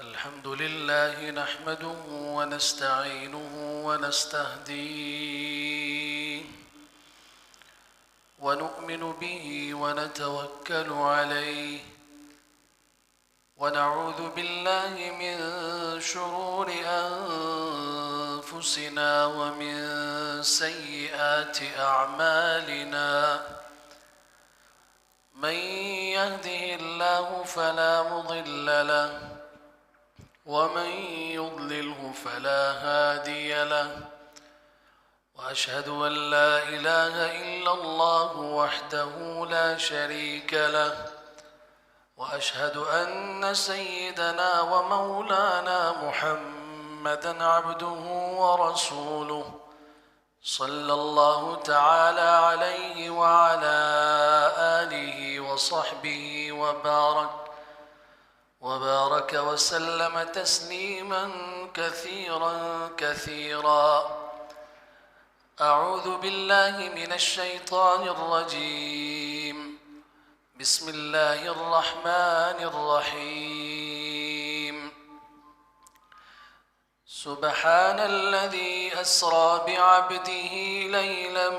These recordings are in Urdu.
الحمد لله نحمده ونستعينه ونستهديه ونؤمن به ونتوكل عليه ونعوذ بالله من شرور أنفسنا ومن سيئات أعمالنا من يهده الله فلا مضل له ومن يضلله فلا هادي له وأشهد أن لا إله إلا الله وحده لا شريك له وأشهد أن سيدنا ومولانا محمدًا عبده ورسوله صلى الله تعالى عليه وعلى آله وصحبه وبارك وسلم تسليما كثيرا. أعوذ بالله من الشيطان الرجيم. بسم الله الرحمن الرحيم. سبحان الذي أسرى بعبده ليلا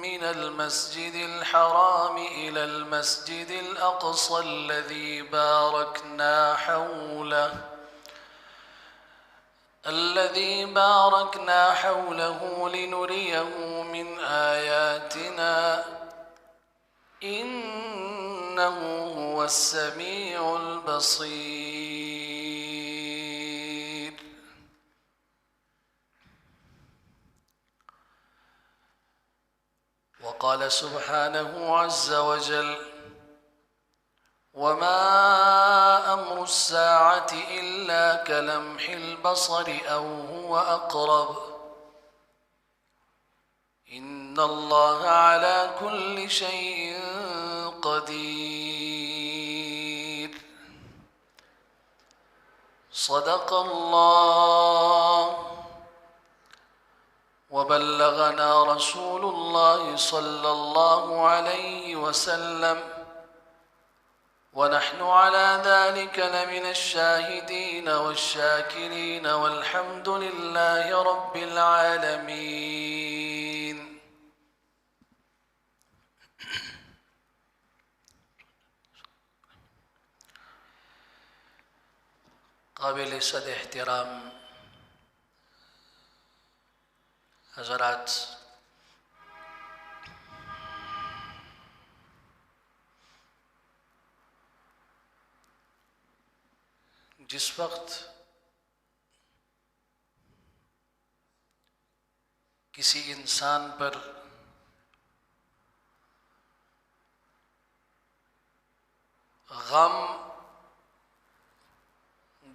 من المسجد الحرام إلى المسجد الأقصى الذي باركنا حوله لنريه من آياتنا إنه هو السميع البصير. وقال سبحانه عز وجل: وما أمر الساعة إلا كلمح البصر أو هو أقرب إن الله على كل شيء قدير. صدق الله. وبلغنا رسول الله صلى الله عليه وسلم ونحن على ذلك لمن الشاهدين والشاكرين والحمد لله رب العالمين. قابل صد احترام حضرات، جس وقت کسی انسان پر غم،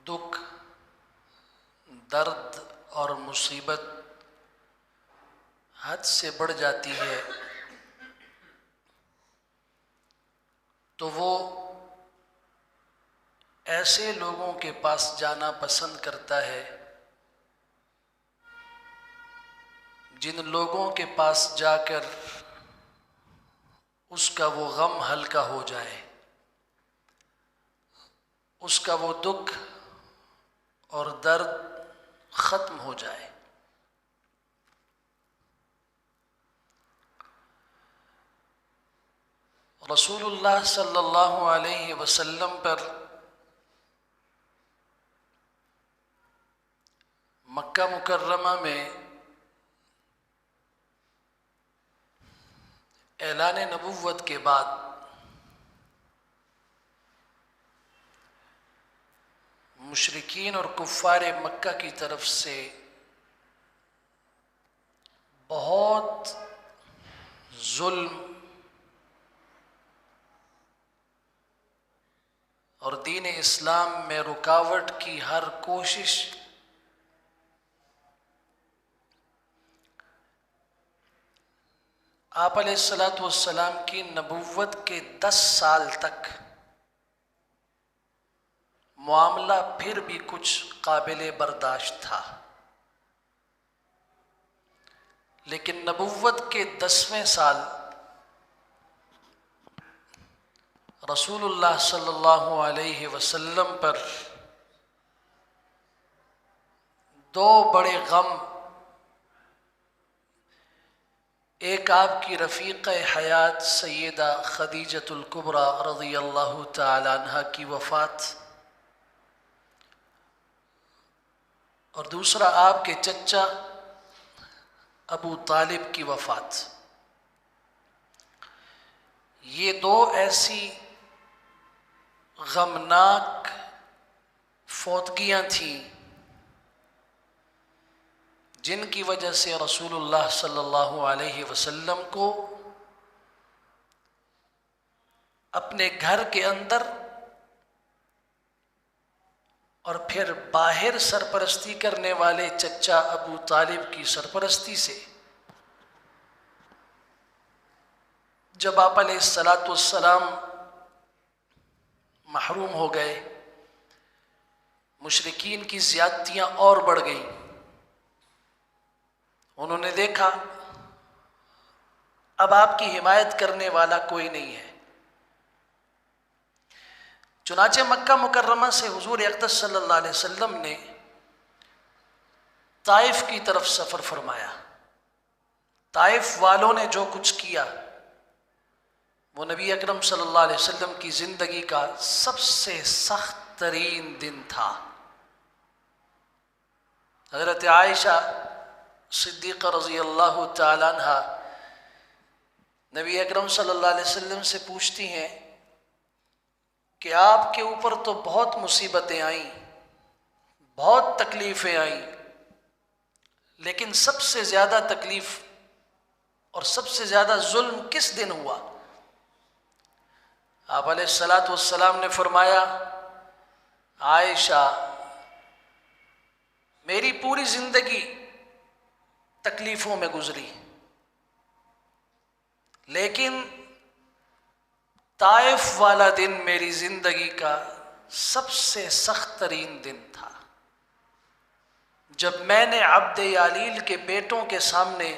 دکھ، درد اور مصیبت حد سے بڑھ جاتی ہے تو وہ ایسے لوگوں کے پاس جانا پسند کرتا ہے جن لوگوں کے پاس جا کر اس کا وہ غم ہلکا ہو جائے، اس کا وہ دکھ اور درد ختم ہو جائے۔ رسول اللہ صلی اللہ علیہ وسلم پر مکہ مکرمہ میں اعلان نبوت کے بعد مشرکین اور کفار مکہ کی طرف سے بہت ظلم اور دین اسلام میں رکاوٹ کی ہر کوشش آپ علیہ السلام کی نبوت کے 10 سال تک معاملہ پھر بھی کچھ قابل برداشت تھا، لیکن نبوت کے 10ویں سال رسول اللہ صلی اللہ علیہ وسلم پر دو بڑے غم، ایک آپ کی رفیق حیات سیدہ خدیجۃ الکبریٰ رضی اللہ تعالی عنہا کی وفات، اور دوسرا آپ کے چچا ابو طالب کی وفات۔ یہ دو ایسی غمناک فوتگیاں تھیں جن کی وجہ سے رسول اللہ صلی اللہ علیہ وسلم کو اپنے گھر کے اندر اور پھر باہر سرپرستی کرنے والے چچا ابو طالب کی سرپرستی سے جب آپ علیہ الصلاۃ والسلام محروم ہو گئے، مشرکین کی زیادتیاں اور بڑھ گئیں۔ انہوں نے دیکھا اب آپ کی حمایت کرنے والا کوئی نہیں ہے، چنانچہ مکہ مکرمہ سے حضور اقدس صلی اللہ علیہ وسلم نے طائف کی طرف سفر فرمایا۔ طائف والوں نے جو کچھ کیا وہ نبی اکرم صلی اللہ علیہ وسلم کی زندگی کا سب سے سخت ترین دن تھا۔ حضرت عائشہ صدیقہ رضی اللہ تعالی عنہ نبی اکرم صلی اللہ علیہ وسلم سے پوچھتی ہیں کہ آپ کے اوپر تو بہت مصیبتیں آئیں، بہت تکلیفیں آئیں، لیکن سب سے زیادہ تکلیف اور سب سے زیادہ ظلم کس دن ہوا؟ آپ علیہ الصلاۃ والسلام نے فرمایا، عائشہ میری پوری زندگی تکلیفوں میں گزری، لیکن طائف والا دن میری زندگی کا سب سے سخت ترین دن تھا، جب میں نے عبد یالیل کے بیٹوں کے سامنے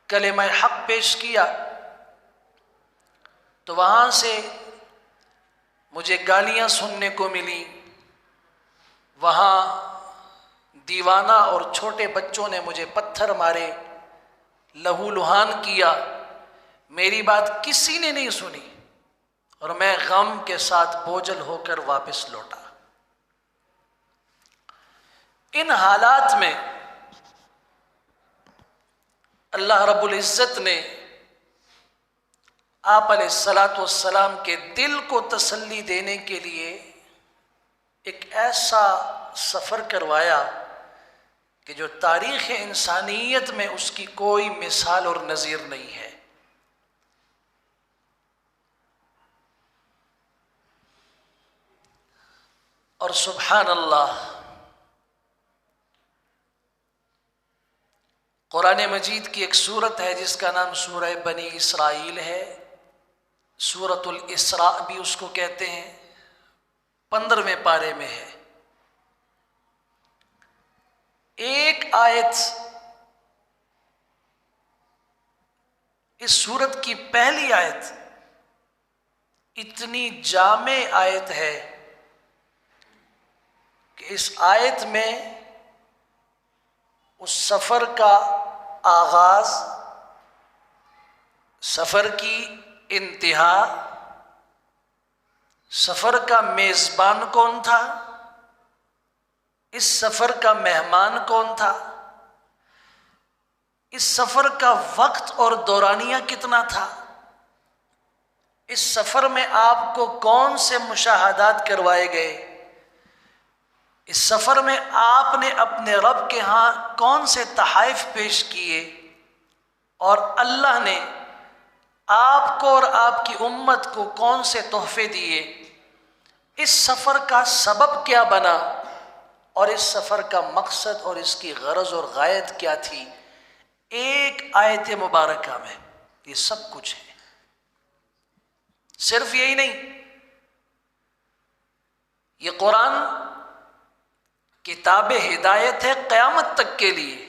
کلمہ حق پیش کیا تو وہاں سے مجھے گالیاں سننے کو ملی، وہاں دیوانہ اور چھوٹے بچوں نے مجھے پتھر مارے، لہو لہان کیا، میری بات کسی نے نہیں سنی اور میں غم کے ساتھ بوجھل ہو کر واپس لوٹا۔ ان حالات میں اللہ رب العزت نے آپ علیہ الصلاۃ والسلام کے دل کو تسلی دینے کے لیے ایک ایسا سفر کروایا کہ جو تاریخ انسانیت میں اس کی کوئی مثال اور نظیر نہیں ہے۔ اور سبحان اللہ، قرآن مجید کی ایک سورت ہے جس کا نام سورہ بنی اسرائیل ہے، سورۃ الاسراء بھی اس کو کہتے ہیں، 15ویں پارے میں ہے۔ ایک آیت اس سورت کی پہلی آیت اتنی جامع آیت ہے کہ اس آیت میں اس سفر کا آغاز، سفر کی انتہا، سفر کا میزبان کون تھا، اس سفر کا مہمان کون تھا، اس سفر کا وقت اور دورانیہ کتنا تھا، اس سفر میں آپ کو کون سے مشاہدات کروائے گئے، اس سفر میں آپ نے اپنے رب کے ہاں کون سے تحائف پیش کیے، اور اللہ نے آپ کو اور آپ کی امت کو کون سے تحفے دیے، اس سفر کا سبب کیا بنا اور اس سفر کا مقصد اور اس کی غرض اور غایت کیا تھی، ایک آیت مبارکہ میں یہ سب کچھ ہے۔ صرف یہی نہیں، یہ قرآن کتاب ہدایت ہے قیامت تک کے لیے۔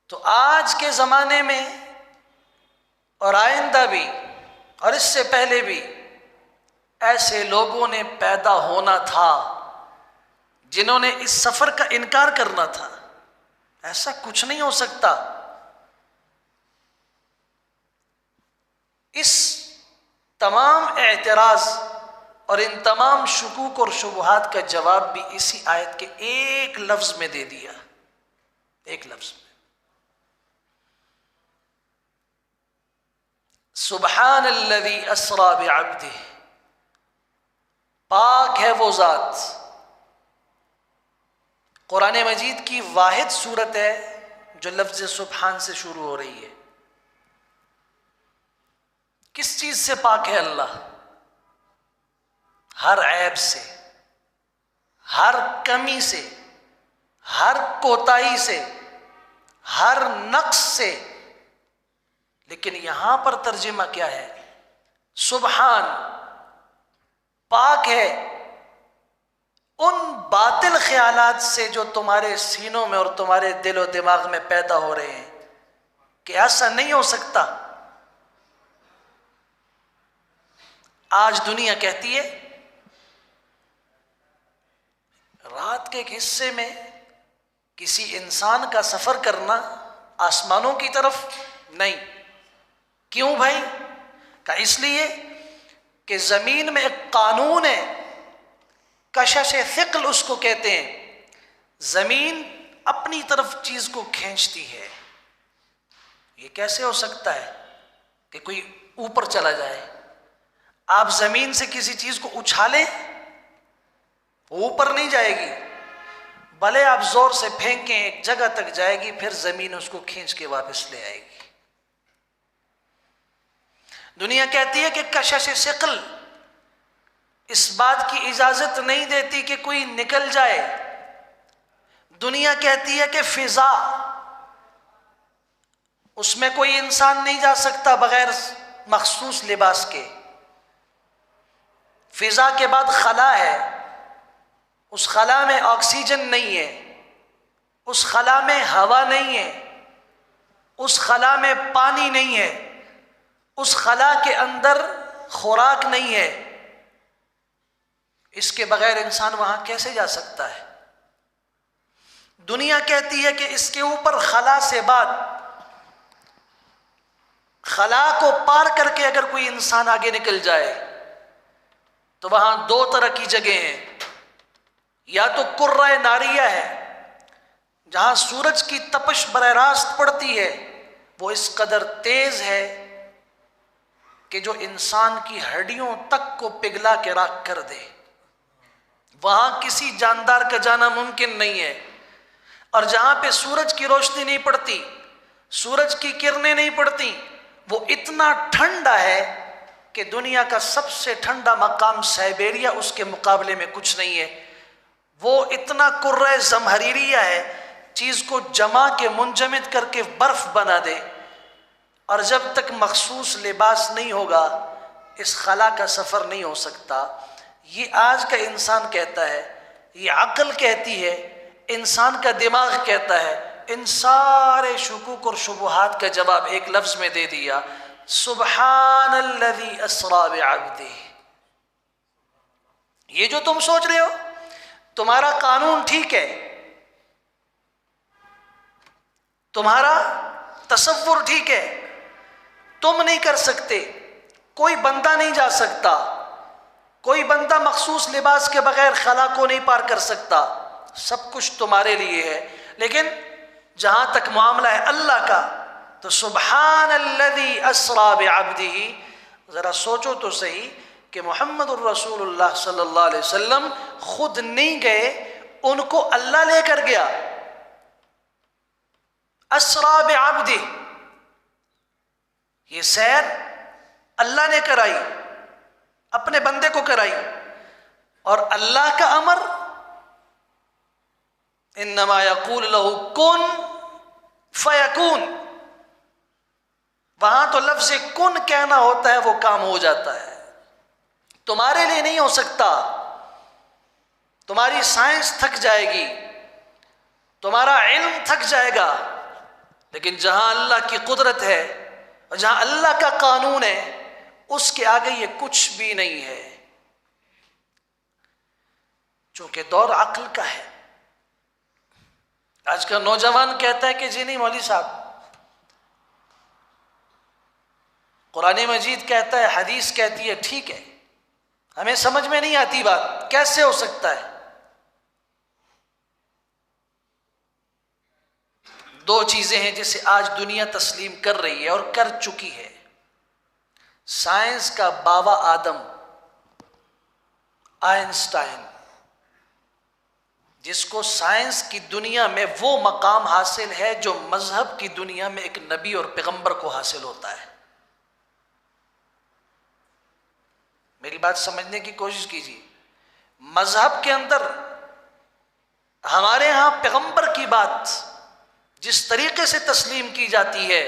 تو آج کے زمانے میں اور آئندہ بھی اور اس سے پہلے بھی ایسے لوگوں نے پیدا ہونا تھا جنہوں نے اس سفر کا انکار کرنا تھا. ایسا کچھ نہیں ہو سکتا. اس تمام اعتراض اور ان تمام شکوک اور شبہات کا جواب بھی اسی آیت کے ایک لفظ میں دے دیا. ایک لفظ میں، سبحان الذی اسری بعبدہ، پاک ہے وہ ذات. قرآن مجید کی واحد سورت ہے جو لفظ سبحان سے شروع ہو رہی ہے. کس چیز سے پاک ہے اللہ؟ ہر عیب سے، ہر کمی سے، ہر کوتاہی سے، ہر نقص سے. لیکن یہاں پر ترجمہ کیا ہے؟ سبحان، پاک ہے ان باطل خیالات سے جو تمہارے سینوں میں اور تمہارے دل و دماغ میں پیدا ہو رہے ہیں کہ ایسا نہیں ہو سکتا. آج دنیا کہتی ہے رات کے ایک حصے میں کسی انسان کا سفر کرنا آسمانوں کی طرف نہیں. کیوں بھائی؟ کہ اس لیے کہ زمین میں ایک قانون ہے، کشش ثقل اس کو کہتے ہیں. زمین اپنی طرف چیز کو کھینچتی ہے. یہ کیسے ہو سکتا ہے کہ کوئی اوپر چلا جائے؟ آپ زمین سے کسی چیز کو اچھالیں، وہ اوپر نہیں جائے گی، بھلے آپ زور سے پھینکیں ایک جگہ تک جائے گی، پھر زمین اس کو کھینچ کے واپس لے آئے گی. دنیا کہتی ہے کہ کشش ثقل اس بات کی اجازت نہیں دیتی کہ کوئی نکل جائے. دنیا کہتی ہے کہ فضا، اس میں کوئی انسان نہیں جا سکتا بغیر مخصوص لباس کے. فضا کے بعد خلا ہے، اس خلا میں آکسیجن نہیں ہے، اس خلا میں ہوا نہیں ہے، اس خلا میں پانی نہیں ہے، اس خلا کے اندر خوراک نہیں ہے. اس کے بغیر انسان وہاں کیسے جا سکتا ہے؟ دنیا کہتی ہے کہ اس کے اوپر خلا سے بعد، خلا کو پار کر کے اگر کوئی انسان آگے نکل جائے تو وہاں دو طرح کی جگہیں ہیں. یا تو کرۂ ناریہ ہے جہاں سورج کی تپش براہ راست پڑتی ہے، وہ اس قدر تیز ہے کہ جو انسان کی ہڈیوں تک کو پگھلا کے راکھ کر دے. وہاں کسی جاندار کا جانا ممکن نہیں ہے. اور جہاں پہ سورج کی روشنی نہیں پڑتی، سورج کی کرنیں نہیں پڑتی، وہ اتنا ٹھنڈا ہے کہ دنیا کا سب سے ٹھنڈا مقام سائبیریا اس کے مقابلے میں کچھ نہیں ہے. وہ اتنا کرۂ زمہریریہ ہے، چیز کو جما کے منجمد کر کے برف بنا دے. اور جب تک مخصوص لباس نہیں ہوگا اس خلا کا سفر نہیں ہو سکتا. یہ آج کا انسان کہتا ہے، یہ عقل کہتی ہے، انسان کا دماغ کہتا ہے. ان سارے شکوک اور شبہات کا جواب ایک لفظ میں دے دیا، سبحان الذی اسری بعبدہ. یہ جو تم سوچ رہے ہو تمہارا قانون ٹھیک ہے، تمہارا تصور ٹھیک ہے، تم نہیں کر سکتے، کوئی بندہ نہیں جا سکتا، کوئی بندہ مخصوص لباس کے بغیر خلا کو نہیں پار کر سکتا، سب کچھ تمہارے لیے ہے. لیکن جہاں تک معاملہ ہے اللہ کا تو سبحان الذی اسری بعبدہ. ذرا سوچو تو صحیح کہ محمد الرسول اللہ صلی اللہ علیہ وسلم خود نہیں گئے، ان کو اللہ لے کر گیا. اسری بعبدہ، یہ سیر اللہ نے کرائی، اپنے بندے کو کرائی. اور اللہ کا امر انما یقول لہ کن فیکون. وہاں تو لفظ کن کہنا ہوتا ہے، وہ کام ہو جاتا ہے. تمہارے لیے نہیں ہو سکتا، تمہاری سائنس تھک جائے گی، تمہارا علم تھک جائے گا، لیکن جہاں اللہ کی قدرت ہے اور جہاں اللہ کا قانون ہے اس کے آگے یہ کچھ بھی نہیں ہے. چونکہ دور عقل کا ہے۔ آج کا نوجوان کہتا ہے کہ جی نہیں مولوی صاحب، قرآن مجید کہتا ہے، حدیث کہتی ہے، ٹھیک ہے، ہمیں سمجھ میں نہیں آتی بات، کیسے ہو سکتا ہے؟ دو چیزیں ہیں جسے آج دنیا تسلیم کر رہی ہے اور کر چکی ہے۔ سائنس کا بابا آدم آئنسٹائن، جس کو سائنس کی دنیا میں وہ مقام حاصل ہے جو مذہب کی دنیا میں ایک نبی اور پیغمبر کو حاصل ہوتا ہے۔ میری بات سمجھنے کی کوشش کیجیے۔ مذہب کے اندر ہمارے ہاں پیغمبر کی بات جس طریقے سے تسلیم کی جاتی ہے،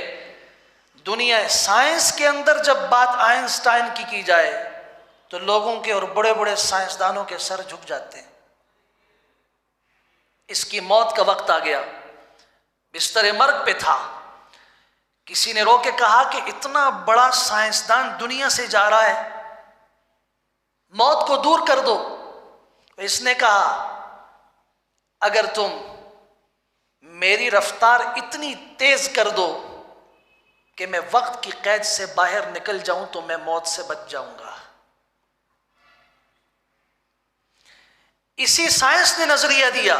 دنیا سائنس کے اندر جب بات آئنسٹائن کی جائے تو لوگوں کے اور بڑے بڑے سائنسدانوں کے سر جھک جاتے ہیں۔ اس کی موت کا وقت آ گیا، بستر مرگ پہ تھا، کسی نے رو کے کہا کہ اتنا بڑا سائنسدان دنیا سے جا رہا ہے، موت کو دور کر دو۔ اس نے کہا اگر تم میری رفتار اتنی تیز کر دو کہ میں وقت کی قید سے باہر نکل جاؤں تو میں موت سے بچ جاؤں گا۔ اسی سائنس نے نظریہ دیا،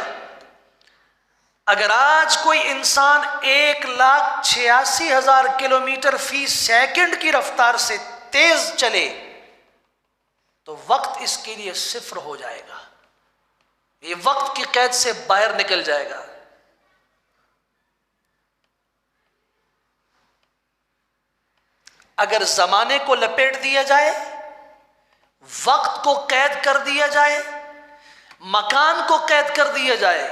اگر آج کوئی انسان 1,86,000 کلومیٹر فی سیکنڈ کی رفتار سے تیز چلے تو وقت اس کے لیے صفر ہو جائے گا، یہ وقت کی قید سے باہر نکل جائے گا۔ اگر زمانے کو لپیٹ دیا جائے، وقت کو قید کر دیا جائے، مکان کو قید کر دیا جائے،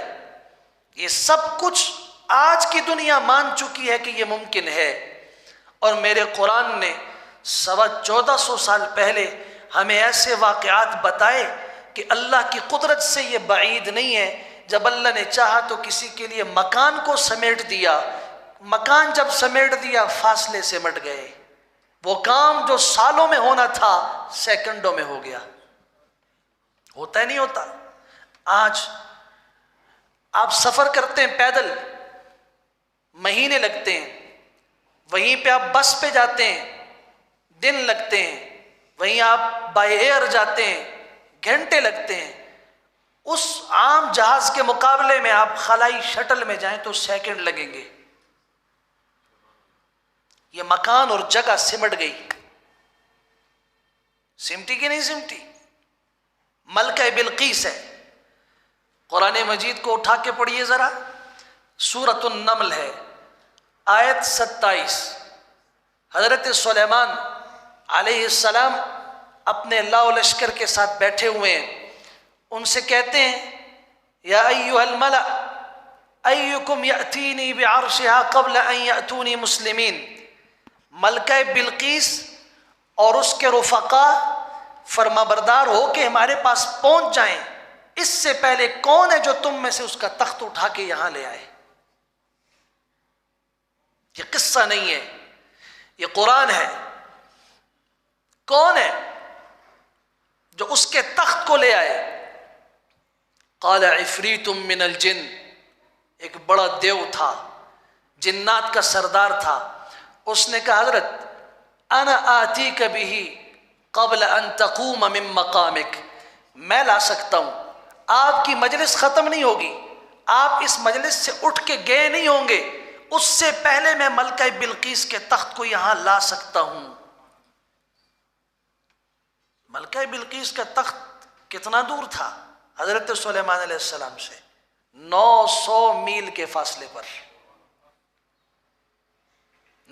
یہ سب کچھ آج کی دنیا مان چکی ہے کہ یہ ممکن ہے، اور میرے قرآن نے 1450 سال پہلے ہمیں ایسے واقعات بتائے کہ اللہ کی قدرت سے یہ بعید نہیں ہے۔ جب اللہ نے چاہا تو کسی کے لیے مکان کو سمیٹ دیا، مکان جب سمیٹ دیا فاصلے سمٹ گئے، وہ کام جو سالوں میں ہونا تھا سیکنڈوں میں ہو گیا۔ ہوتا ہے نہیں ہوتا؟ آج آپ سفر کرتے ہیں پیدل، مہینے لگتے ہیں، وہیں پہ آپ بس پہ جاتے ہیں، دن لگتے ہیں، وہیں آپ بائی ایئر جاتے ہیں، گھنٹے لگتے ہیں۔ اس عام جہاز کے مقابلے میں آپ خلائی شٹل میں جائیں تو سیکنڈ لگیں گے۔ یہ مکان اور جگہ سمٹ گئی، سمٹی کہ نہیں سمٹی؟ ملکہ بلقیس ہے، قرآن مجید کو اٹھا کے پڑھیے ذرا، سورۃ النمل ہے، آیت 27۔ حضرت سلیمان علیہ السلام اپنے لاؤ لشکر کے ساتھ بیٹھے ہوئے ہیں، ان سے کہتے ہیں یا ایھا الملأ ایکم یأتینی بعرشہا قبل ان یأتونی مسلمین۔ ملکہ بلقیس اور اس کے رفقا فرما بردار ہو کے ہمارے پاس پہنچ جائیں، اس سے پہلے کون ہے جو تم میں سے اس کا تخت اٹھا کے یہاں لے آئے؟ یہ قصہ نہیں ہے، یہ قرآن ہے۔ کون ہے جو اس کے تخت کو لے آئے؟ قال عفریت من الجن، ایک بڑا دیو تھا، جنات کا سردار تھا، اس نے کہا حضرت انا آتیک بہ قبل ان تقوم من مقامک، میں لا سکتا ہوں، آپ کی مجلس ختم نہیں ہوگی، آپ اس مجلس سے اٹھ کے گئے نہیں ہوں گے، اس سے پہلے میں ملکہ بلقیس کے تخت کو یہاں لا سکتا ہوں۔ ملکہ بلقیس کا تخت کتنا دور تھا حضرت سلیمان علیہ السلام سے؟ 900 میل کے فاصلے پر،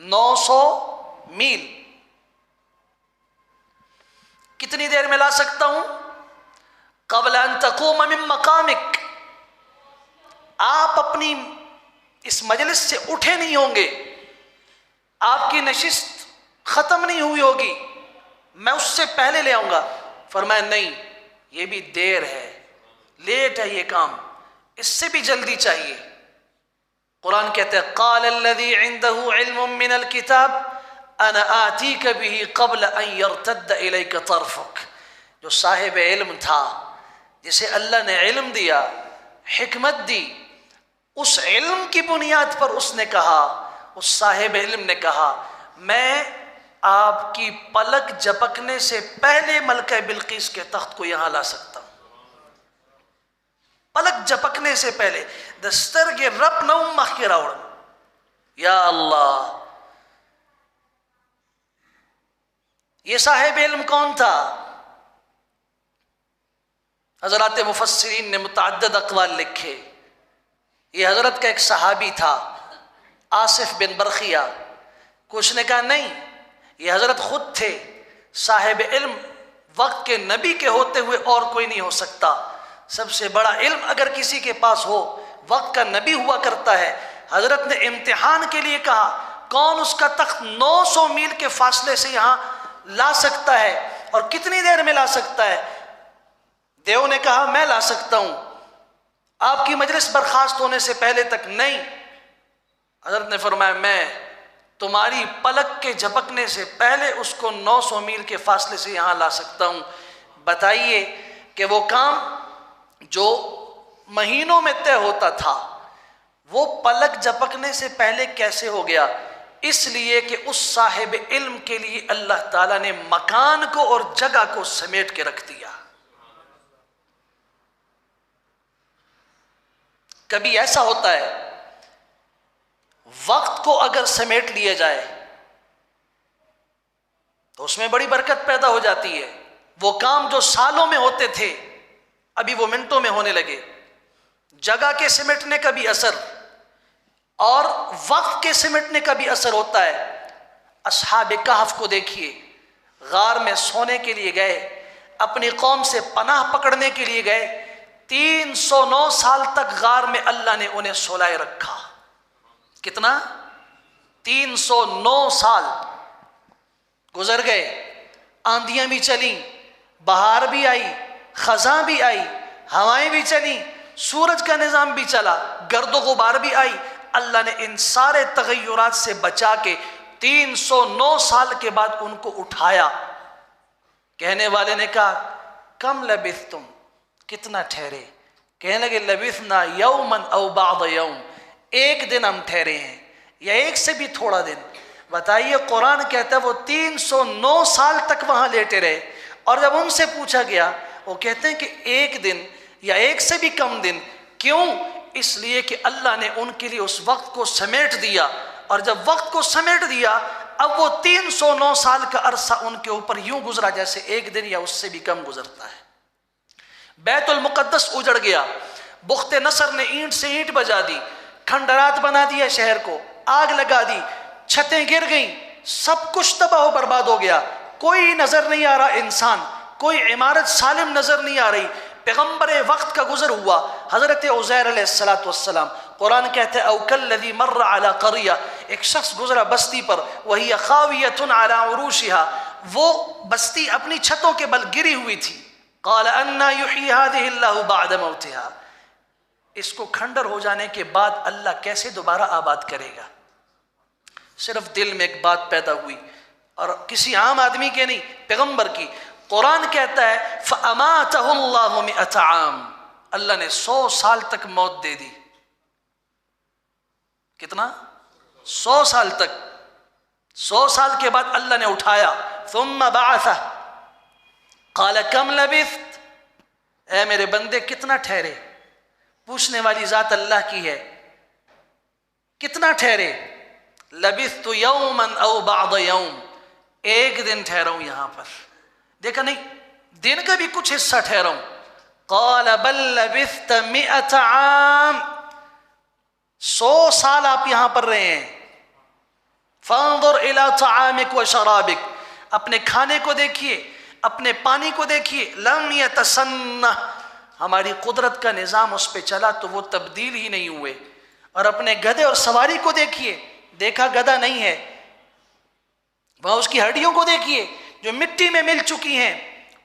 900 میل۔ کتنی دیر میں لا سکتا ہوں؟ قبل ان تقوم من مقامک، آپ اپنی اس مجلس سے اٹھے نہیں ہوں گے، آپ کی نشست ختم نہیں ہوئی ہوگی، میں اس سے پہلے لے آؤں گا۔ فرمایا نہیں، یہ بھی دیر ہے، لیٹ ہے یہ کام، اس سے بھی جلدی چاہیے۔ قرآن کہتے ہیں قال الذی عنده علم من الکتاب انا آتیک بہ قبل ان یرتد الیک طرفک، جو صاحب علم تھا، جسے اللہ نے علم دیا، حکمت دی، اس علم کی بنیاد پر اس نے کہا، اس صاحب علم نے کہا میں آپ کی پلک جھپکنے سے پہلے ملکہ بلقیس کے تخت کو یہاں لا سکتا ہوں، پلک جھپکنے سے پہلے دسترگے رب نوم مخیرہ اڑ. یا اللہ، یہ صاحب علم کون تھا؟ حضرات مفسرین نے متعدد اقوال لکھے. یہ حضرت کا ایک صحابی تھا، آصف بن برخیہ. کچھ نے کہا نہیں، یہ حضرت خود تھے. صاحب علم وقت کے نبی کے ہوتے ہوئے اور کوئی نہیں ہو سکتا. سب سے بڑا علم اگر کسی کے پاس ہو، وقت کا نبی ہوا کرتا ہے. حضرت نے امتحان کے لیے کہا کون اس کا تخت 900 میل کے فاصلے سے یہاں لا سکتا ہے اور کتنی دیر میں لا سکتا ہے. دیو نے کہا میں لا سکتا ہوں، آپ کی مجلس برخاست ہونے سے پہلے تک. نہیں، حضرت نے فرمایا میں تمہاری پلک کے جھپکنے سے پہلے اس کو 900 میل کے فاصلے سے یہاں لا سکتا ہوں. بتائیے کہ وہ کام جو مہینوں میں طے ہوتا تھا وہ پلک جھپکنے سے پہلے کیسے ہو گیا؟ اس لیے کہ اس صاحب علم کے لیے اللہ تعالیٰ نے مکان کو اور جگہ کو سمیٹ کے رکھ دیا. کبھی ایسا ہوتا ہے وقت کو اگر سمیٹ لیا جائے تو اس میں بڑی برکت پیدا ہو جاتی ہے. وہ کام جو سالوں میں ہوتے تھے ابھی وہ منٹوں میں ہونے لگے. جگہ کے سمیٹنے کا بھی اثر اور وقت کے سمیٹنے کا بھی اثر ہوتا ہے. اصحاب کہف کو دیکھیے، غار میں سونے کے لیے گئے، اپنی قوم سے پناہ پکڑنے کے لیے گئے. 309 سال تک غار میں اللہ نے انہیں سولائے رکھا. کتنا؟ 309 سال گزر گئے. آندیاں بھی چلیں، بہار بھی آئی، خزاں بھی آئی، ہوائیں بھی چلیں، سورج کا نظام بھی چلا، گرد و غبار بھی آئی. اللہ نے ان سارے تغیرات سے بچا کے 309 سال کے بعد ان کو اٹھایا. کہنے والے نے کہا کم لبثتم، کتنا ٹھہرے؟ کہنے لگے لبثنا یوما او بعض یوم، ایک دن ہم ٹھہرے ہیں یا ایک سے بھی تھوڑا دن. بتائیے قرآن کہتا ہے وہ 309 سال تک وہاں لیٹے رہے. اور جب ان سے پوچھا گیا وہ کہتے ہیں کہ ایک دن یا ایک سے بھی کم دن. کیوں؟ اس لیے کہ اللہ نے ان کے لیے اس وقت کو سمیٹ دیا. اور جب وقت کو سمیٹ دیا اب وہ 309 سال کا عرصہ ان کے اوپر یوں گزرا جیسے ایک دن یا اس سے بھی کم گزرتا ہے. بیت المقدس اجڑ گیا. بخت نصر نے اینٹ سے اینٹ بجا دی، کھنڈرات بنا دیا، شہر کو آگ لگا دی، چھتیں گر گئیں، سب کچھ تباہ و برباد ہو گیا. کوئی نظر نہیں آ رہا انسان، کوئی عمارت سالم نظر نہیں آ رہی. پیغمبر وقت کا گزر ہوا حضرت عزیر علیہ السلام. قرآن کہتے ہیں او کالذی مر علی قریہ، ایک شخص گزرا بستی پر، وہی خاویۃ علی عروشها، وہ بستی اپنی چھتوں کے بل گری ہوئی تھی. قال انا یحیی هذه اللہ بعد موتها، اس کو کھنڈر ہو جانے کے بعد اللہ کیسے دوبارہ آباد کرے گا؟ صرف دل میں ایک بات پیدا ہوئی، اور کسی عام آدمی کے نہیں، پیغمبر کی. قرآن کہتا ہے فَأَمَاتَهُ اللَّهُ مِئَةَ عَامٍ، اللہ نے 100 سال تک موت دے دی. کتنا؟ 100 سال تک. 100 سال کے بعد اللہ نے اٹھایا. ثُمَّ بَعَثَهُ قَالَ كَمْ لَبِثْتَ، اے میرے بندے کتنا ٹھہرے؟ پوچھنے والی ذات اللہ کی ہے، کتنا ٹھہرے؟ لبثت یوما او بعض یوم، ایک دن ٹھہرا ہوں یہاں پر. دیکھا نہیں دن کا بھی کچھ حصہ ٹھہرا ہوں. قال بل لبثت 100 عام، 100 سال آپ یہاں پر رہے ہیں. فانظر الى طعامك وشرابك، اپنے کھانے کو دیکھیے، اپنے پانی کو دیکھیے. لم يتسنہ، ہماری قدرت کا نظام اس پہ چلا تو وہ تبدیل ہی نہیں ہوئے. اور اپنے گدھے اور سواری کو دیکھیے، دیکھا گدھا نہیں ہے. وہاں اس کی ہڈیوں کو دیکھیے جو مٹی میں مل چکی ہیں.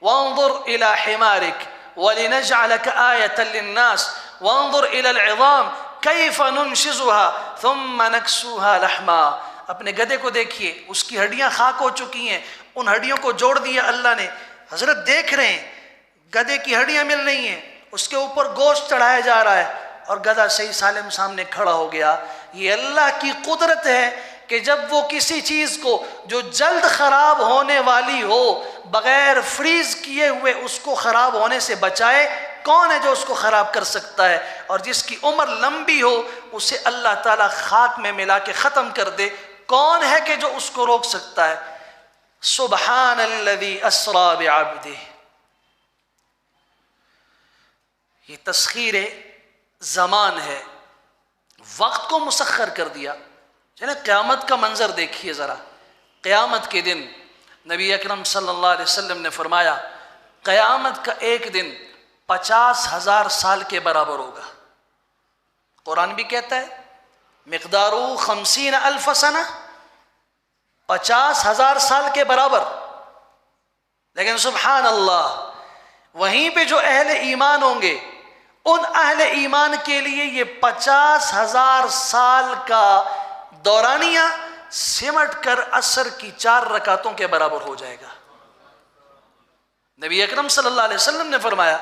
وانظر الى حمارك ولنجعلك آية للناس وانظر الى العظام كيف ننشزها ثم نكسوها لحما. اپنے گدھے کو دیکھیے، اس کی ہڈیاں خاک ہو چکی ہیں، ان ہڈیوں کو جوڑ دیا اللہ نے. حضرت دیکھ رہے ہیں گدھے کی ہڈیاں مل رہی ہیں، اس کے اوپر گوشت چڑھایا جا رہا ہے اور گدھا صحیح سالم سامنے کھڑا ہو گیا۔ یہ اللہ کی قدرت ہے کہ جب وہ کسی چیز کو جو جلد خراب ہونے والی ہو بغیر فریز کیے ہوئے اس کو خراب ہونے سے بچائے، کون ہے جو اس کو خراب کر سکتا ہے؟ اور جس کی عمر لمبی ہو اسے اللہ تعالیٰ خاک میں ملا کے ختم کر دے، کون ہے کہ جو اس کو روک سکتا ہے؟ سبحان الذی اسریٰ بعبدہ۔ یہ تسخیر زمان ہے، وقت کو مسخر کر دیا۔ چلیں قیامت کا منظر دیکھیے ذرا۔ قیامت کے دن نبی اکرم صلی اللہ علیہ وسلم نے فرمایا قیامت کا ایک دن 50,000 سال کے برابر ہوگا۔ قرآن بھی کہتا ہے مقدارو 50,000 سنہ، 50,000 سال کے برابر۔ لیکن سبحان اللہ، وہیں پہ جو اہل ایمان ہوں گے ان اہل ایمان کے لیے یہ 50,000 سال کا دورانیہ سمٹ کر عصر کی 4 رکعتوں کے برابر ہو جائے گا۔ نبی اکرم صلی اللہ علیہ وسلم نے فرمایا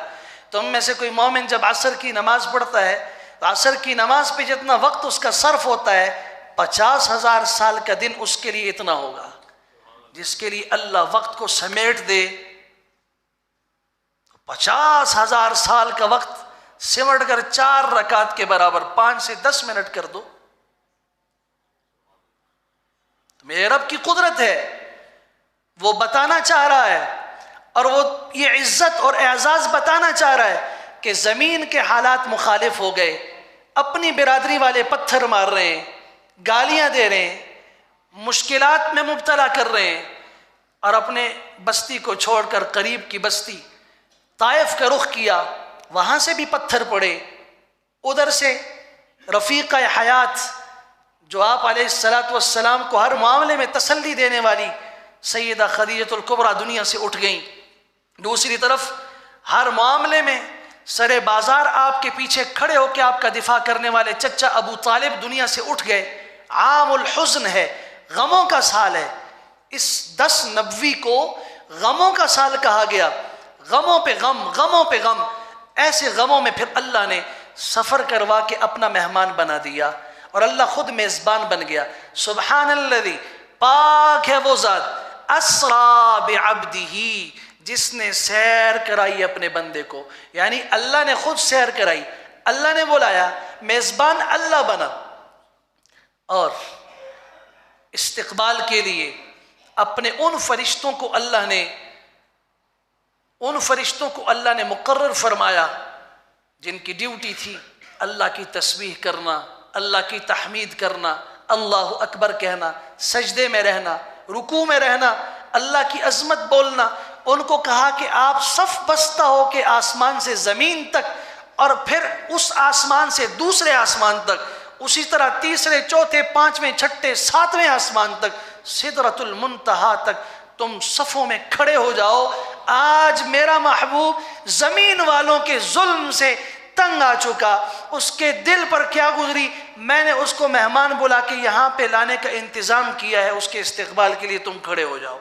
تم میں سے کوئی مومن جب عصر کی نماز پڑھتا ہے تو عصر کی نماز پہ جتنا وقت اس کا صرف ہوتا ہے 50,000 سال کا دن اس کے لیے اتنا ہوگا۔ جس کے لیے اللہ وقت کو سمیٹ دے، 50,000 سال کا وقت سمٹ کر 4 رکعت کے برابر 5 سے 10 منٹ کر دو۔ میرے رب کی قدرت ہے، وہ بتانا چاہ رہا ہے اور وہ یہ عزت اور اعزاز بتانا چاہ رہا ہے کہ زمین کے حالات مخالف ہو گئے، اپنی برادری والے پتھر مار رہے ہیں، گالیاں دے رہے ہیں، مشکلات میں مبتلا کر رہے ہیں، اور اپنے بستی کو چھوڑ کر قریب کی بستی طائف کا رخ کیا، وہاں سے بھی پتھر پڑے، ادھر سے رفیقہ حیات جو آپ علیہ السلام کو ہر معاملے میں تسلی دینے والی سیدہ خدیجہ الکبریٰ دنیا سے اٹھ گئیں، دوسری طرف ہر معاملے میں سرے بازار آپ کے پیچھے کھڑے ہو کے آپ کا دفاع کرنے والے چچا ابو طالب دنیا سے اٹھ گئے۔ عام الحزن ہے، غموں کا سال ہے۔ اس 10 نبوی کو غموں کا سال کہا گیا، غموں پہ غم، غموں پہ غم۔ ایسے غموں میں پھر اللہ نے سفر کروا کے اپنا مہمان بنا دیا اور اللہ خود میزبان بن گیا۔ سبحان الذی، پاک ہے وہ ذات، اسریٰ بعبدہ، جس نے سیر کرائی اپنے بندے کو، یعنی اللہ نے خود سیر کرائی، اللہ نے بلایا، میزبان اللہ بنا، اور استقبال کے لیے اپنے ان فرشتوں کو اللہ نے مقرر فرمایا جن کی ڈیوٹی تھی اللہ کی تسبیح کرنا، اللہ کی تحمید کرنا، اللہ اکبر کہنا، سجدے میں رہنا، رکوع میں رہنا، اللہ کی عظمت بولنا۔ ان کو کہا کہ آپ صف بستہ ہو کے آسمان سے زمین تک، اور پھر اس آسمان سے دوسرے آسمان تک، اسی طرح تیسرے، چوتھے، پانچویں، چھٹے، ساتویں آسمان تک، سدرۃ المنتہا تک تم صفوں میں کھڑے ہو جاؤ۔ آج میرا محبوب زمین والوں کے ظلم سے تنگ آ چکا، اس کے دل پر کیا گزری، میں نے اس کو مہمان بلا کے یہاں پہ لانے کا انتظام کیا ہے، اس کے استقبال کے لیے تم کھڑے ہو جاؤ۔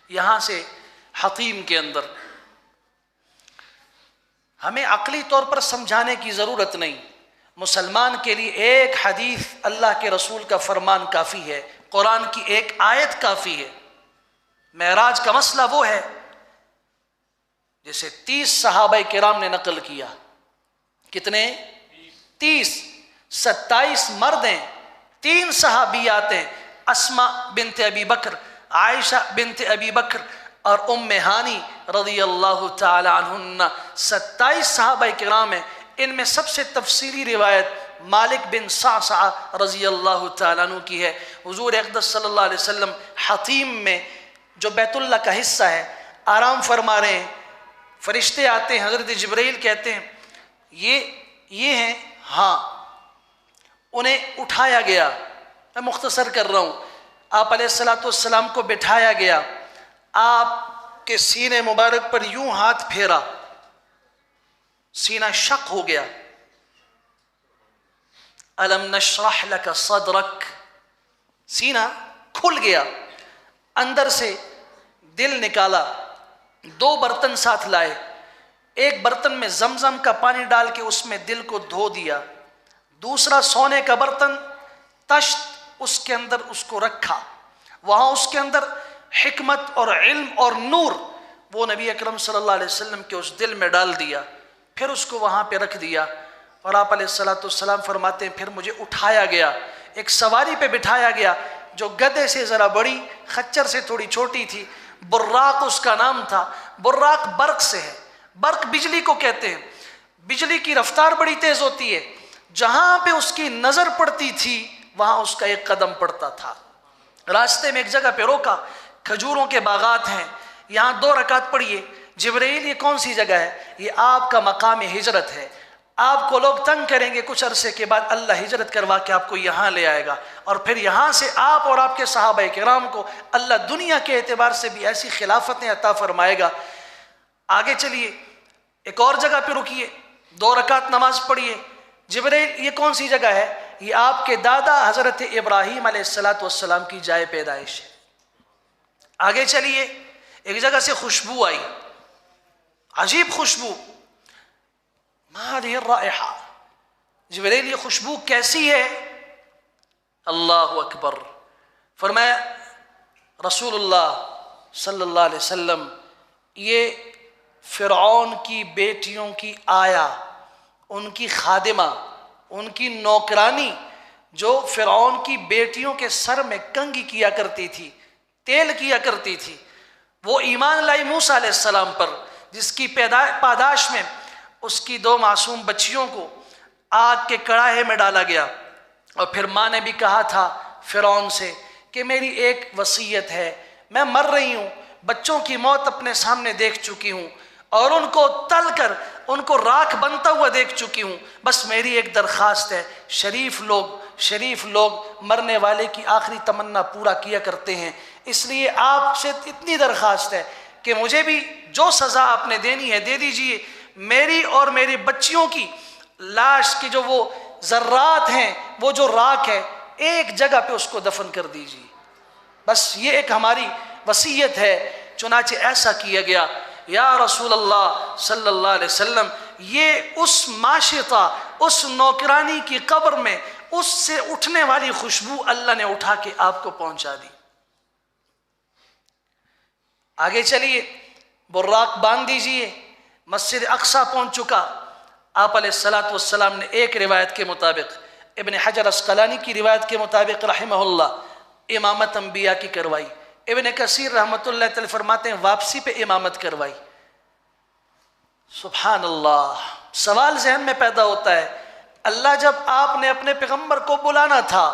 یہاں سے حطیم کے اندر ہمیں عقلی طور پر سمجھانے کی ضرورت نہیں، مسلمان کے لیے ایک حدیث اللہ کے رسول کا فرمان کافی ہے، قرآن کی ایک آیت کافی ہے۔ معراج کا مسئلہ وہ ہے جسے 30 صحابہ کرام نے نقل کیا۔ کتنے؟ 30، 27 مرد ہیں، 3 صحابیات ہیں، اسماء بنت ابی بکر، عائشہ بنت ابی بکر اور ام ہانی رضی اللہ تعالی عنہن۔ 27 صحابہ کرام ہیں، ان میں سب سے تفصیلی روایت مالک بن صعصع رضی اللہ تعالیٰ عنہ کی ہے۔ حضور اقدس صلی اللہ علیہ وسلم حطیم میں جو بیت اللہ کا حصہ ہے آرام فرما رہے ہیں، فرشتے آتے ہیں، حضرت جبرائیل کہتے ہیں یہ ہیں، ہاں، انہیں اٹھایا گیا، میں مختصر کر رہا ہوں، آپ علیہ السلام کو بٹھایا گیا، آپ کے سینے مبارک پر یوں ہاتھ پھیرا، سینہ شق ہو گیا، الم نشرح لک صدرک، سینہ کھل گیا، اندر سے دل نکالا، 2 برتن ساتھ لائے، ایک برتن میں زمزم کا پانی ڈال کے اس میں دل کو دھو دیا، دوسرا سونے کا برتن تشت اس کے اندر اس کو رکھا، وہاں اس کے اندر حکمت اور علم اور نور وہ نبی اکرم صلی اللہ علیہ وسلم کے اس دل میں ڈال دیا، پھر اس کو وہاں پہ رکھ دیا، اور آپ علیہ السلام فرماتے ہیں پھر مجھے اٹھایا گیا، ایک سواری پہ بٹھایا گیا جو گدھے سے ذرا بڑی، خچر سے تھوڑی چھوٹی تھی، براق اس کا نام تھا۔ براق برق سے ہے، برق بجلی کو کہتے ہیں، بجلی کی رفتار بڑی تیز ہوتی ہے، جہاں پہ اس کی نظر پڑتی تھی وہاں اس کا ایک قدم پڑتا تھا۔ راستے میں ایک جگہ پہ روکا، کھجوروں کے باغات ہیں، یہاں 2 رکعت پڑھیے۔ جبرائیل یہ کون سی جگہ ہے؟ یہ آپ کا مقام ہجرت ہے، آپ کو لوگ تنگ کریں گے، کچھ عرصے کے بعد اللہ ہجرت کروا کے آپ کو یہاں لے آئے گا، اور پھر یہاں سے آپ اور آپ کے صحابہ کرام کو اللہ دنیا کے اعتبار سے بھی ایسی خلافتیں عطا فرمائے گا۔ آگے چلیے، ایک اور جگہ پہ رکیے، 2 رکعت نماز پڑھیے۔ جبرائیل یہ کون سی جگہ ہے؟ یہ آپ کے دادا حضرت ابراہیم علیہ السلام کی جائے پیدائش ہے۔ آگے چلیے، ایک جگہ سے خوشبو آئی، عجیب خوشبو، ما هذه الرائحہ، جبرائیل یہ خوشبو کیسی ہے؟ اللہ اکبر، فرمایا رسول اللہ صلی اللہ علیہ وسلم یہ فرعون کی بیٹیوں کی آیا، ان کی خادمہ، ان کی نوکرانی جو فرعون کی بیٹیوں کے سر میں کنگھی کیا کرتی تھی، تیل کیا کرتی تھی، وہ ایمان لائی موسیٰ علیہ السلام پر، جس کی پاداش میں اس کی 2 معصوم بچیوں کو آگ کے کڑاہے میں ڈالا گیا، اور پھر ماں نے بھی کہا تھا فرعون سے کہ میری ایک وصیت ہے، میں مر رہی ہوں، بچوں کی موت اپنے سامنے دیکھ چکی ہوں، اور ان کو تل کر ان کو راکھ بنتا ہوا دیکھ چکی ہوں، بس میری ایک درخواست ہے، شریف لوگ مرنے والے کی آخری تمنا پورا کیا کرتے ہیں، اس لیے آپ سے اتنی درخواست ہے کہ مجھے بھی جو سزا آپ نے دینی ہے دے دیجئے، میری اور میری بچیوں کی لاش کی جو وہ ذرات ہیں، وہ جو راکھ ہے، ایک جگہ پہ اس کو دفن کر دیجئے، بس یہ ایک ہماری وصیت ہے۔ چنانچہ ایسا کیا گیا۔ یا رسول اللہ صلی اللہ علیہ وسلم، یہ اس ماشطہ، اس نوکرانی کی قبر میں اس سے اٹھنے والی خوشبو اللہ نے اٹھا کے آپ کو پہنچا دی۔ آگے چلیے، براق باندھ دیجئے، مسجد اقصی پہنچ چکا۔ آپ علیہ السلام نے ایک روایت کے مطابق، ابن حجر عسقلانی کی روایت کے مطابق رحمہ اللہ، امامت انبیاء کی کروائی۔ ابن کثیر رحمۃ اللہ تعالی فرماتے ہیں واپسی پہ امامت کروائی۔ سبحان اللہ، سوال ذہن میں پیدا ہوتا ہے، اللہ جب آپ نے اپنے پیغمبر کو بلانا تھا،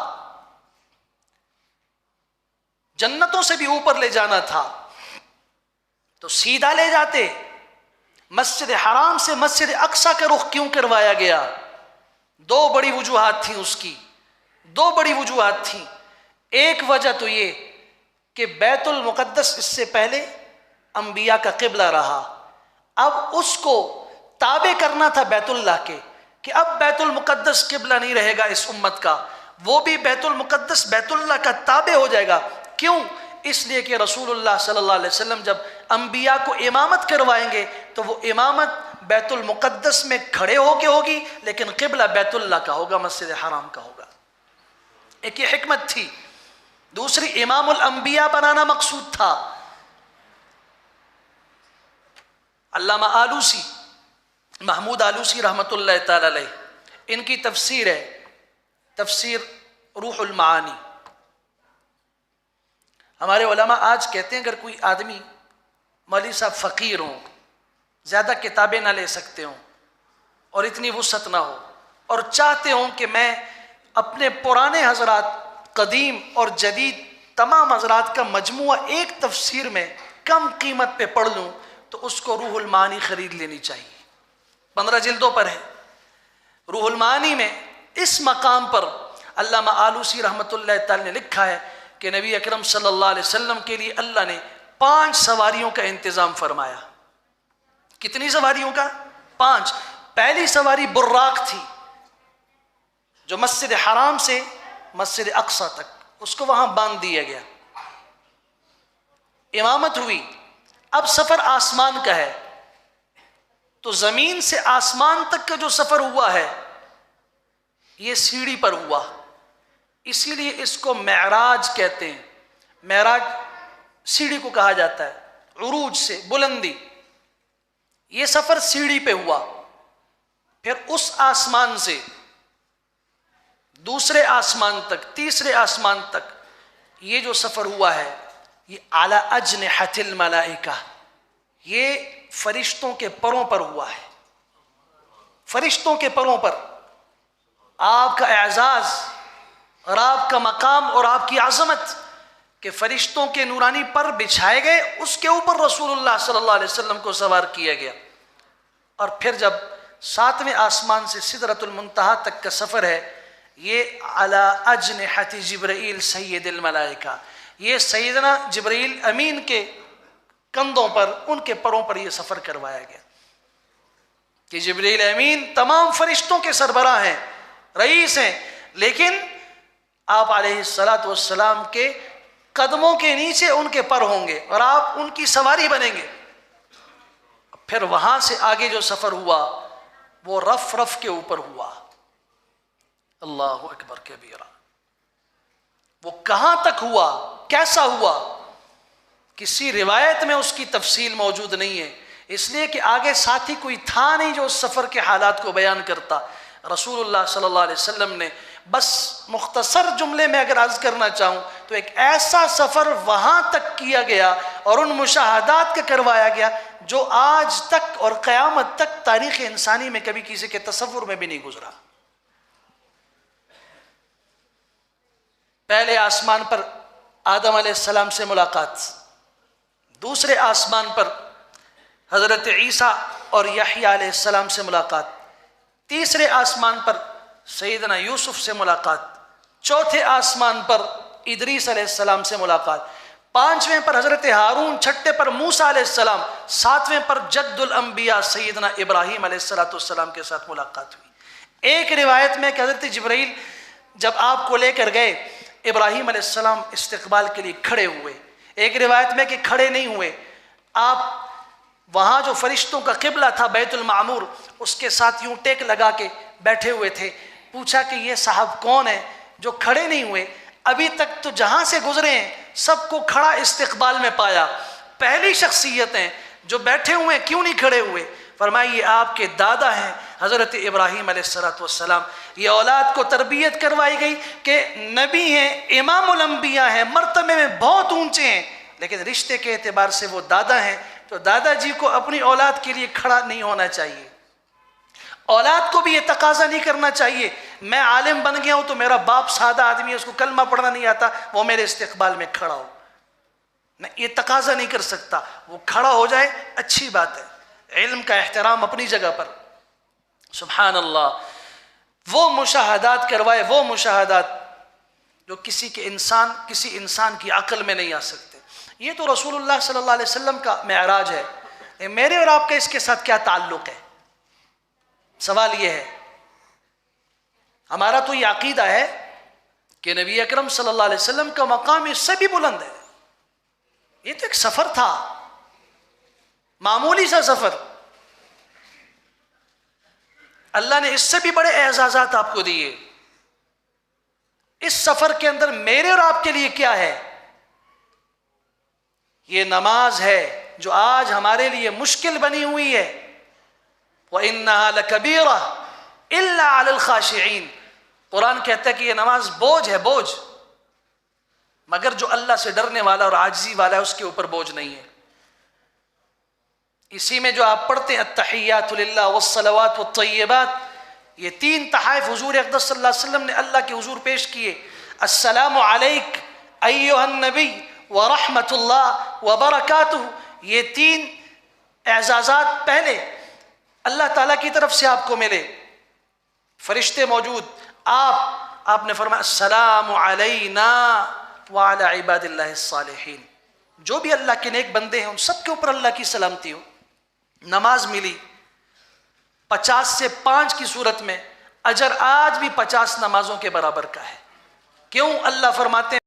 جنتوں سے بھی اوپر لے جانا تھا، تو سیدھا لے جاتے، مسجد حرام سے مسجد اقصی کا رخ کیوں کروایا گیا؟ 2 بڑی وجوہات تھیں اس کی، 2 بڑی وجوہات تھیں۔ ایک وجہ تو یہ کہ بیت المقدس اس سے پہلے انبیاء کا قبلہ رہا، اب اس کو تابع کرنا تھا بیت اللہ کے، کہ اب بیت المقدس قبلہ نہیں رہے گا اس امت کا، وہ بھی بیت المقدس بیت اللہ کا تابع ہو جائے گا۔ کیوں؟ اس لیے کہ رسول اللہ صلی اللہ علیہ وسلم جب انبیاء کو امامت کروائیں گے تو وہ امامت بیت المقدس میں کھڑے ہو کے ہوگی، لیکن قبلہ بیت اللہ کا ہوگا، مسجد حرام کا ہوگا۔ ایک یہ حکمت تھی۔ دوسری، امام الانبیاء بنانا مقصود تھا۔ علامہ آلوسی، محمود آلوسی رحمۃ اللہ تعالی علیہ، ان کی تفسیر ہے تفسیر روح المعانی۔ ہمارے علماء آج کہتے ہیں اگر کوئی آدمی، مولوی صاحب فقیر ہوں، زیادہ کتابیں نہ لے سکتے ہوں اور اتنی وسعت نہ ہو، اور چاہتے ہوں کہ میں اپنے پرانے حضرات، قدیم اور جدید تمام حضرات کا مجموعہ ایک تفسیر میں کم قیمت پہ پڑھ لوں، تو اس کو روح المعانی خرید لینی چاہیے۔ 15 جلدوں پر ہے۔ روح المعانی میں اس مقام پر علامہ آلوسی رحمۃ اللہ تعالی نے لکھا ہے کہ نبی اکرم صلی اللہ علیہ وسلم کے لیے اللہ نے 5 سواریوں کا انتظام فرمایا۔ کتنی سواریوں کا؟ 5۔ پہلی سواری براق تھی، جو مسجد حرام سے مسجد اقصی تک، اس کو وہاں باندھ دیا گیا، امامت ہوئی۔ اب سفر آسمان کا ہے، تو زمین سے آسمان تک کا جو سفر ہوا ہے یہ سیڑھی پر ہوا، اسی لیے اس کو معراج کہتے ہیں۔ معراج سیڑھی کو کہا جاتا ہے، عروج سے بلندی۔ یہ سفر سیڑھی پہ ہوا، پھر اس آسمان سے دوسرے آسمان تک، تیسرے آسمان تک یہ جو سفر ہوا ہے یہ اعلی اجنحۃ الملائکہ، یہ فرشتوں کے پروں پر ہوا ہے، فرشتوں کے پروں پر۔ آپ کا اعزاز اور آپ کا مقام اور آپ کی عظمت کہ فرشتوں کے نورانی پر بچھائے گئے، اس کے اوپر رسول اللہ صلی اللہ علیہ وسلم کو سوار کیا گیا۔ اور پھر جب 7ویں آسمان سے سدرۃ المنتہا تک کا سفر ہے، یہ علی اجنحۃ جبرائیل سید الملائکہ، یہ سیدنا جبرائیل امین کے کندھوں پر، ان کے پروں پر یہ سفر کروایا گیا کہ جبرائیل امین تمام فرشتوں کے سربراہ ہیں، رئیس ہیں، لیکن آپ علیہ الصلاۃ والسلام کے قدموں کے نیچے ان کے پر ہوں گے اور آپ ان کی سواری بنیں گے۔ پھر وہاں سے آگے جو سفر ہوا وہ رف رف کے اوپر ہوا۔ اللہ اکبر کبیرہ۔ وہ کہاں تک ہوا، کیسا ہوا، کسی روایت میں اس کی تفصیل موجود نہیں ہے، اس لیے کہ آگے ساتھی کوئی تھا نہیں جو اس سفر کے حالات کو بیان کرتا۔ رسول اللہ صلی اللہ علیہ وسلم نے بس مختصر جملے میں اگر عرض کرنا چاہوں تو ایک ایسا سفر وہاں تک کیا گیا اور ان مشاہدات کا کروایا گیا جو آج تک اور قیامت تک تاریخ انسانی میں کبھی کسی کے تصور میں بھی نہیں گزرا۔ پہلے آسمان پر آدم علیہ السلام سے ملاقات، دوسرے آسمان پر حضرت عیسیٰ اور یحییٰ علیہ السلام سے ملاقات، تیسرے آسمان پر سیدنا یوسف سے ملاقات، چوتھے آسمان پر ادریس علیہ السلام سے ملاقات، پانچویں پر حضرت ہارون، چھٹے پر موسیٰ علیہ السلام، ساتویں پر جد الانبیاء سیدنا ابراہیم علیہ السلام کے ساتھ ملاقات ہوئی۔ ایک روایت میں کہ حضرت جبرائیل جب آپ کو لے کر گئے، ابراہیم علیہ السلام استقبال کے لیے کھڑے ہوئے، ایک روایت میں کہ کھڑے نہیں ہوئے، آپ وہاں جو فرشتوں کا قبلہ تھا بیت المعمور، اس کے ساتھ یوں ٹیک لگا کے بیٹھے ہوئے تھے۔ پوچھا کہ یہ صاحب کون ہیں جو کھڑے نہیں ہوئے؟ ابھی تک تو جہاں سے گزرے ہیں سب کو کھڑا استقبال میں پایا، پہلی شخصیت ہیں جو بیٹھے ہوئے کیوں نہیں کھڑے ہوئے؟ فرمایا یہ آپ کے دادا ہیں حضرت ابراہیم علیہ السلام، یہ اولاد کو تربیت کروائی گئی کہ نبی ہیں، امام الانبیاء ہیں، مرتبے میں بہت اونچے ہیں، لیکن رشتے کے اعتبار سے وہ دادا ہیں، تو دادا جی کو اپنی اولاد کے لیے کھڑا نہیں ہونا چاہیے۔ اولاد کو بھی یہ تقاضا نہیں کرنا چاہیے میں عالم بن گیا ہوں تو میرا باپ سادہ آدمی ہے، اس کو کلمہ پڑھنا نہیں آتا، وہ میرے استقبال میں کھڑا ہو، یہ تقاضا نہیں کر سکتا۔ وہ کھڑا ہو جائے اچھی بات ہے، علم کا احترام اپنی جگہ پر، سبحان اللہ۔ وہ مشاہدات کروائے، وہ مشاہدات جو کسی انسان کی عقل میں نہیں آ سکتے۔ یہ تو رسول اللہ صلی اللہ علیہ وسلم کا معراج ہے، میرے اور آپ کا اس کے ساتھ کیا تعلق ہے؟ سوال یہ ہے۔ ہمارا تو یہ عقیدہ ہے کہ نبی اکرم صلی اللہ علیہ وسلم کا مقام اس سے بھی بلند ہے۔ یہ تو ایک سفر تھا، معمولی سا سفر، اللہ نے اس سے بھی بڑے اعزازات آپ کو دیے۔ اس سفر کے اندر میرے اور آپ کے لیے کیا ہے؟ یہ نماز ہے جو آج ہمارے لیے مشکل بنی ہوئی ہے۔ وَإِنَّهَا لَكَبِيرَةٌ إِلَّا عَلَى الْخَاشِعِينَ، قرآن کہتا ہے کہ یہ نماز بوجھ ہے، بوجھ، مگر جو اللہ سے ڈرنے والا اور عاجزی والا ہے اس کے اوپر بوجھ نہیں ہے۔ اسی میں جو آپ پڑھتے ہیں التحیات للہ والصلوات والطیبات، یہ 3 تحائف حضور اقدس صلی اللہ علیہ وسلم نے اللہ کے حضور پیش کیے۔ السلام علیک ایھا النبی ورحمۃ اللہ وبرکاتہ، یہ 3 اعزازات پہلے اللہ تعالیٰ کی طرف سے آپ کو ملے، فرشتے موجود، آپ نے فرمایا السلام علینا وعلی عباد اللہ الصالحین، جو بھی اللہ کے نیک بندے ہیں ان سب کے اوپر اللہ کی سلامتی ہو۔ نماز ملی 50 سے 5 کی صورت میں، اجر آج بھی 50 نمازوں کے برابر کا ہے۔ کیوں؟ اللہ فرماتے ہیں